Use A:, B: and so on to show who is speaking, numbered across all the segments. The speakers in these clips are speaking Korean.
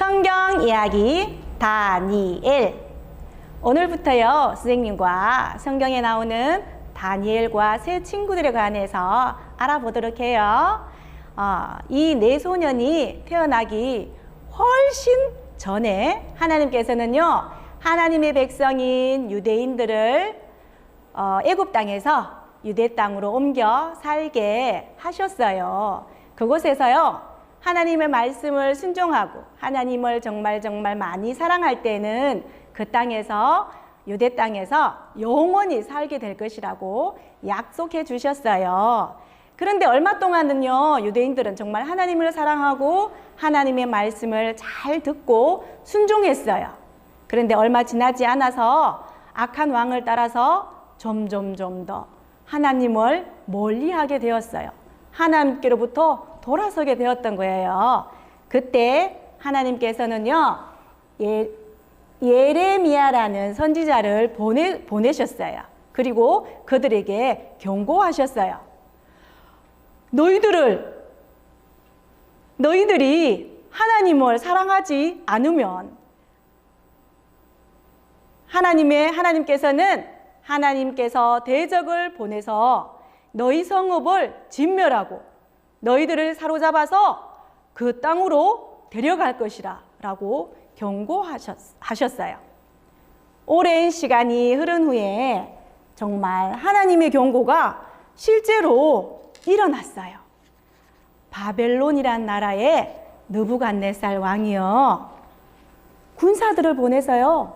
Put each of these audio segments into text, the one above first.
A: 성경 이야기 다니엘. 오늘부터요, 선생님과 성경에 나오는 다니엘과 세 친구들에 관해서 알아보도록 해요. 이 네 소년이 태어나기 훨씬 전에 하나님께서는요, 하나님의 백성인 유대인들을 애굽 땅에서 유대 땅으로 옮겨 살게 하셨어요. 그곳에서요, 하나님의 말씀을 순종하고 하나님을 정말 많이 사랑할 때는 그 땅에서, 유대 땅에서 영원히 살게 될 것이라고 약속해 주셨어요. 그런데 얼마 동안은요, 유대인들은 정말 하나님을 사랑하고 하나님의 말씀을 잘 듣고 순종했어요. 그런데 얼마 지나지 않아서 악한 왕을 따라서 점점 더 하나님을 멀리하게 되었어요. 하나님께로부터 돌아서게 되었던 거예요. 그때 하나님께서는요, 예레미야라는 선지자를 보내셨어요. 그리고 그들에게 경고하셨어요. 너희들이 하나님을 사랑하지 않으면 하나님께서 대적을 보내서 너희 성읍을 진멸하고 너희들을 사로잡아서 그 땅으로 데려갈 것이라 라고 경고하셨어요. 오랜 시간이 흐른 후에 정말 하나님의 경고가 실제로 일어났어요. 바벨론이란 나라의 느부갓네살 왕이요, 군사들을 보내서요,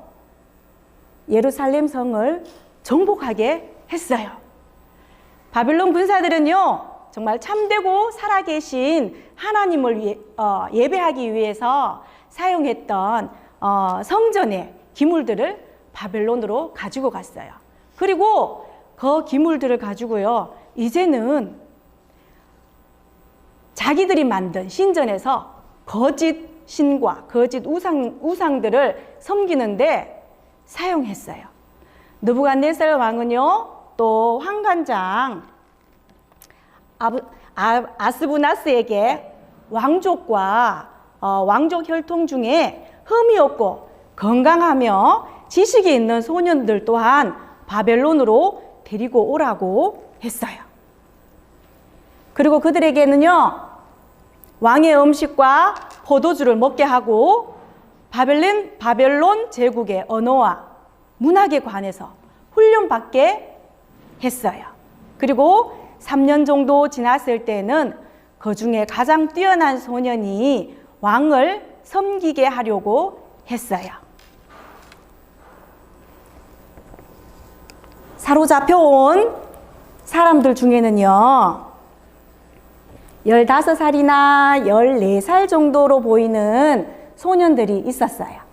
A: 예루살렘 성을 정복하게 했어요. 바벨론 군사들은요, 정말 참되고 살아계신 하나님을 예배하기 위해서 사용했던 성전의 기물들을 바벨론으로 가지고 갔어요. 그리고 그 기물들을 가지고요, 이제는 자기들이 만든 신전에서 거짓 신과 거짓 우상들을 섬기는데 사용했어요. 느부갓네살 왕은요, 또 환관장 아스부나스에게 왕족과 왕족 혈통 중에 흠이 없고 건강하며 지식이 있는 소년들 또한 바벨론으로 데리고 오라고 했어요. 그리고 그들에게는요, 왕의 음식과 포도주를 먹게 하고 바벨론 제국의 언어와 문학에 관해서 훈련받게 했어요. 그리고 3년 정도 지났을 때는 그 중에 가장 뛰어난 소년이 왕을 섬기게 하려고 했어요. 사로잡혀온 사람들 중에는요, 15살이나 14살 정도로 보이는 소년들이 있었어요.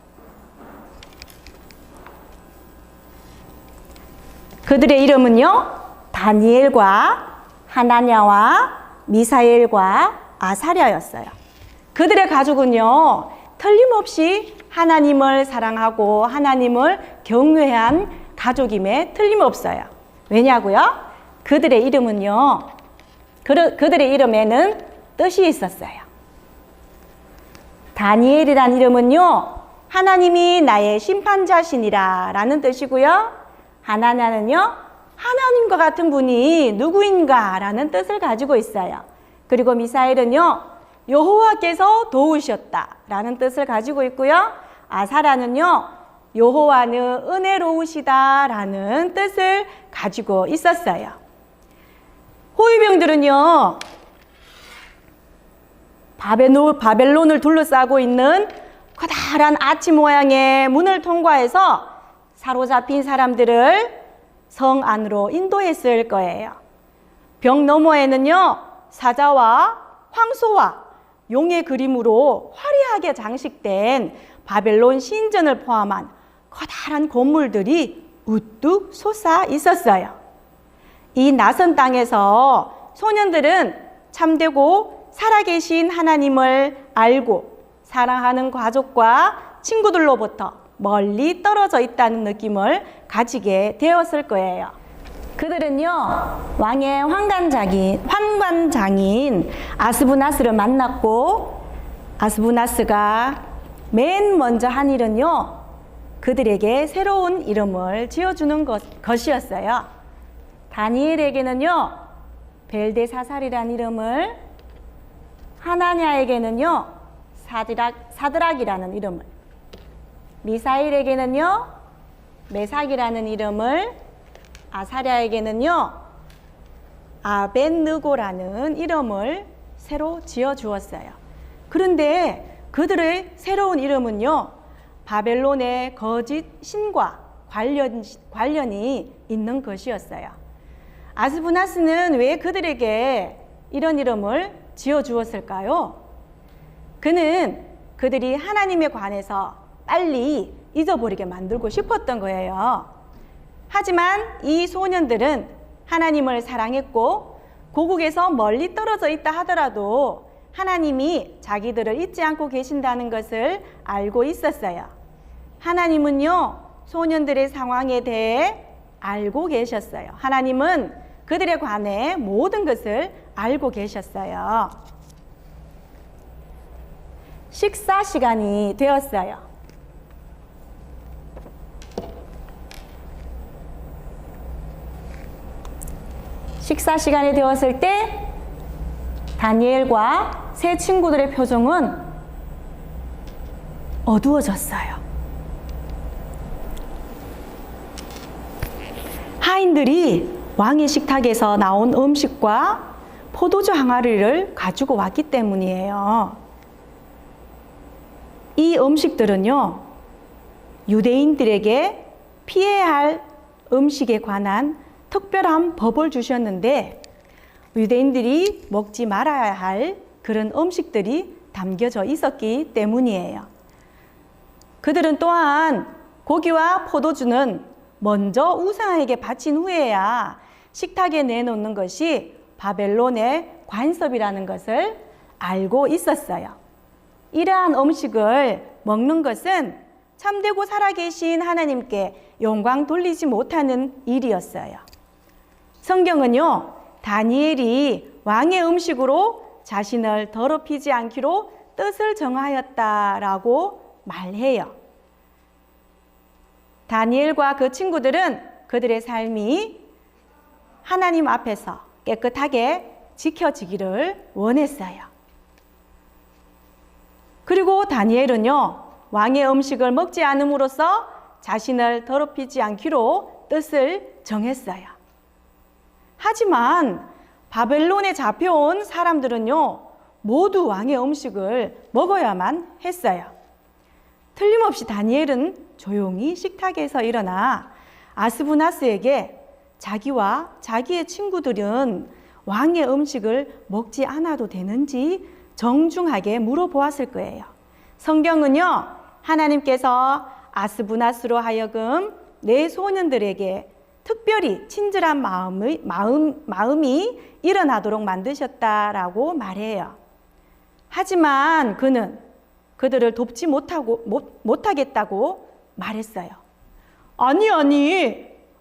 A: 그들의 이름은요, 다니엘과 하나냐와 미사엘과 아사랴였어요. 그들의 가족은요, 틀림없이 하나님을 사랑하고 하나님을 경외한 가족임에 틀림없어요. 왜냐고요? 그들의 이름은요, 그들의 이름에는 뜻이 있었어요. 다니엘이란 이름은요, 하나님이 나의 심판자시니라 라는 뜻이고요, 하나냐는요, 하나님과 같은 분이 누구인가 라는 뜻을 가지고 있어요. 그리고 미사엘은요, 여호와께서 도우셨다 라는 뜻을 가지고 있고요, 아사랴는요, 여호와는 은혜로우시다 라는 뜻을 가지고 있었어요. 호위병들은요, 바벨론을 둘러싸고 있는 커다란 아치 모양의 문을 통과해서 사로잡힌 사람들을 성 안으로 인도했을 거예요. 벽 너머에는요, 사자와 황소와 용의 그림으로 화려하게 장식된 바벨론 신전을 포함한 커다란 건물들이 우뚝 솟아 있었어요. 이 낯선 땅에서 소년들은 참되고 살아계신 하나님을 알고 사랑하는 가족과 친구들로부터 멀리 떨어져 있다는 느낌을 가지게 되었을 거예요. 그들은요, 왕의 환관장인 아스부나스를 만났고, 아스부나스가 맨 먼저 한 일은요, 그들에게 새로운 이름을 지어주는 것이었어요. 다니엘에게는요, 벨데사살이라는 이름을, 하나냐에게는요, 사드락이라는 이름을, 미사일에게는요, 메삭이라는 이름을, 아사랴에게는요, 아벳느고라는 이름을 새로 지어 주었어요. 그런데 그들의 새로운 이름은요, 바벨론의 거짓 신과 관련이 있는 것이었어요. 아스부나스는 왜 그들에게 이런 이름을 지어 주었을까요? 그는 그들이 하나님에 관해서 빨리 잊어버리게 만들고 싶었던 거예요. 하지만 이 소년들은 하나님을 사랑했고 고국에서 멀리 떨어져 있다 하더라도 하나님이 자기들을 잊지 않고 계신다는 것을 알고 있었어요. 하나님은요, 소년들의 상황에 대해 알고 계셨어요. 하나님은 그들에 관해 모든 것을 알고 계셨어요. 식사 시간이 되었어요. 식사 시간이 되었을 때 다니엘과 세 친구들의 표정은 어두워졌어요. 하인들이 왕의 식탁에서 나온 음식과 포도주 항아리를 가지고 왔기 때문이에요. 이 음식들은요, 유대인들에게 피해야 할 음식에 관한 특별한 법을 주셨는데 유대인들이 먹지 말아야 할 그런 음식들이 담겨져 있었기 때문이에요. 그들은 또한 고기와 포도주는 먼저 우상에게 바친 후에야 식탁에 내놓는 것이 바벨론의 관습이라는 것을 알고 있었어요. 이러한 음식을 먹는 것은 참되고 살아계신 하나님께 영광 돌리지 못하는 일이었어요. 성경은요, 다니엘이 왕의 음식으로 자신을 더럽히지 않기로 뜻을 정하였다라고 말해요. 다니엘과 그 친구들은 그들의 삶이 하나님 앞에서 깨끗하게 지켜지기를 원했어요. 그리고 다니엘은요, 왕의 음식을 먹지 않음으로써 자신을 더럽히지 않기로 뜻을 정했어요. 하지만 바벨론에 잡혀온 사람들은요, 모두 왕의 음식을 먹어야만 했어요. 틀림없이 다니엘은 조용히 식탁에서 일어나 아스부나스에게 자기와 자기의 친구들은 왕의 음식을 먹지 않아도 되는지 정중하게 물어보았을 거예요. 성경은요, 하나님께서 아스부나스로 하여금 내 소년들에게 특별히 친절한 마음이 일어나도록 만드셨다라고 말해요. 하지만 그는 그들을 돕지 못하겠다고 말했어요. 아니,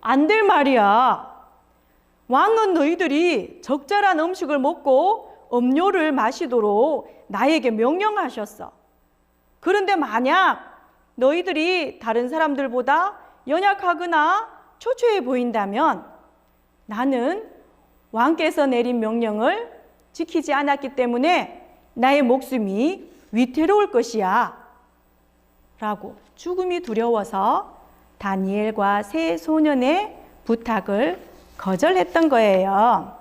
A: 안 될 말이야. 왕은 너희들이 적절한 음식을 먹고 음료를 마시도록 나에게 명령하셨어. 그런데 만약 너희들이 다른 사람들보다 연약하거나 초췌해 보인다면 나는 왕께서 내린 명령을 지키지 않았기 때문에 나의 목숨이 위태로울 것이야 라고 죽음이 두려워서 다니엘과 세 소년의 부탁을 거절했던 거예요.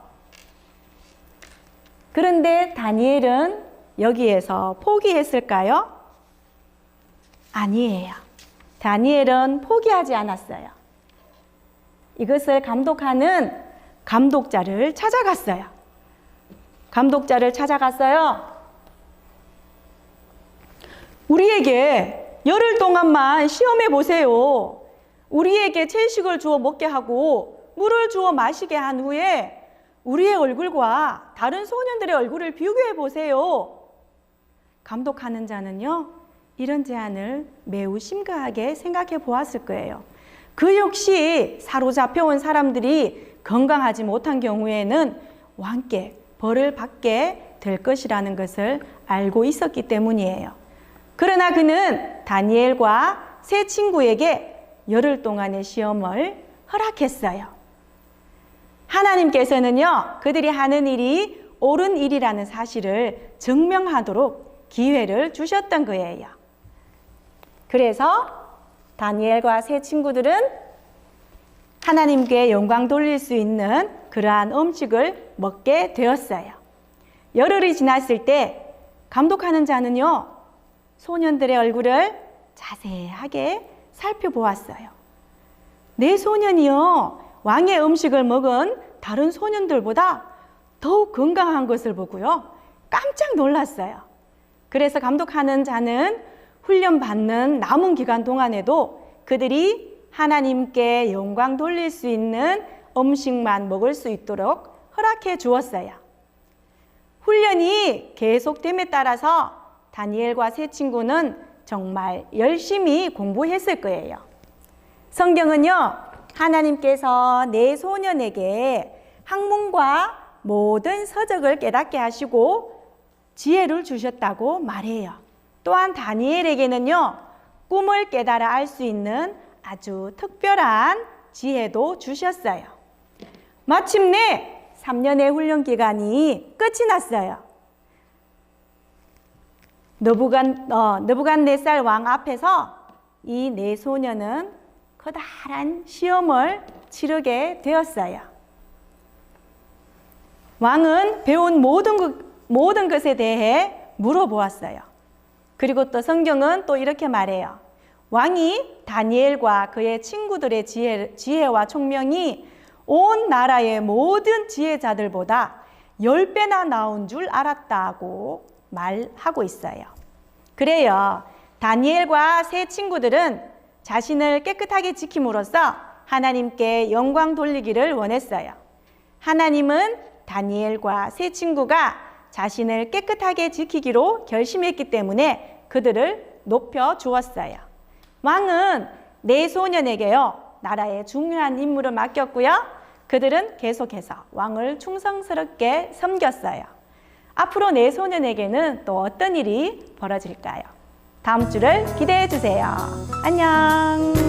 A: 그런데 다니엘은 여기에서 포기했을까요? 아니에요. 다니엘은 포기하지 않았어요. 이것을 감독하는 감독자를 찾아갔어요. 우리에게 열흘 동안만 시험해 보세요. 우리에게 채식을 주어 먹게 하고 물을 주어 마시게 한 후에 우리의 얼굴과 다른 소년들의 얼굴을 비교해 보세요. 감독하는 자는요, 이런 제안을 매우 심각하게 생각해 보았을 거예요. 그 역시 사로잡혀온 사람들이 건강하지 못한 경우에는 왕께 벌을 받게 될 것이라는 것을 알고 있었기 때문이에요. 그러나 그는 다니엘과 세 친구에게 열흘 동안의 시험을 허락했어요. 하나님께서는요, 그들이 하는 일이 옳은 일이라는 사실을 증명하도록 기회를 주셨던 거예요. 그래서 다니엘과 세 친구들은 하나님께 영광 돌릴 수 있는 그러한 음식을 먹게 되었어요. 열흘이 지났을 때 감독하는 자는요, 소년들의 얼굴을 자세하게 살펴보았어요. 네 소년이요, 왕의 음식을 먹은 다른 소년들보다 더욱 건강한 것을 보고요, 깜짝 놀랐어요. 그래서 감독하는 자는 훈련받는 남은 기간 동안에도 그들이 하나님께 영광 돌릴 수 있는 음식만 먹을 수 있도록 허락해 주었어요. 훈련이 계속됨에 따라서 다니엘과 세 친구는 정말 열심히 공부했을 거예요. 성경은요, 하나님께서 네 소년에게 학문과 모든 서적을 깨닫게 하시고 지혜를 주셨다고 말해요. 또한 다니엘에게는요, 꿈을 깨달아 알 수 있는 아주 특별한 지혜도 주셨어요. 마침내 3년의 훈련 기간이 끝이 났어요. 느부갓네살 왕 앞에서 이 네 소년은 커다란 시험을 치르게 되었어요. 왕은 배운 모든 것에 대해 물어보았어요. 그리고 또 성경은 또 이렇게 말해요. 왕이 다니엘과 그의 친구들의 지혜와 총명이 온 나라의 모든 지혜자들보다 10배나 나온 줄 알았다고 말하고 있어요. 그래요. 다니엘과 세 친구들은 자신을 깨끗하게 지킴으로써 하나님께 영광 돌리기를 원했어요. 하나님은 다니엘과 세 친구가 자신을 깨끗하게 지키기로 결심했기 때문에 그들을 높여 주었어요. 왕은 네 소년에게요, 나라의 중요한 임무를 맡겼고요. 그들은 계속해서 왕을 충성스럽게 섬겼어요. 앞으로 네 소년에게는 또 어떤 일이 벌어질까요? 다음 주를 기대해 주세요. 안녕.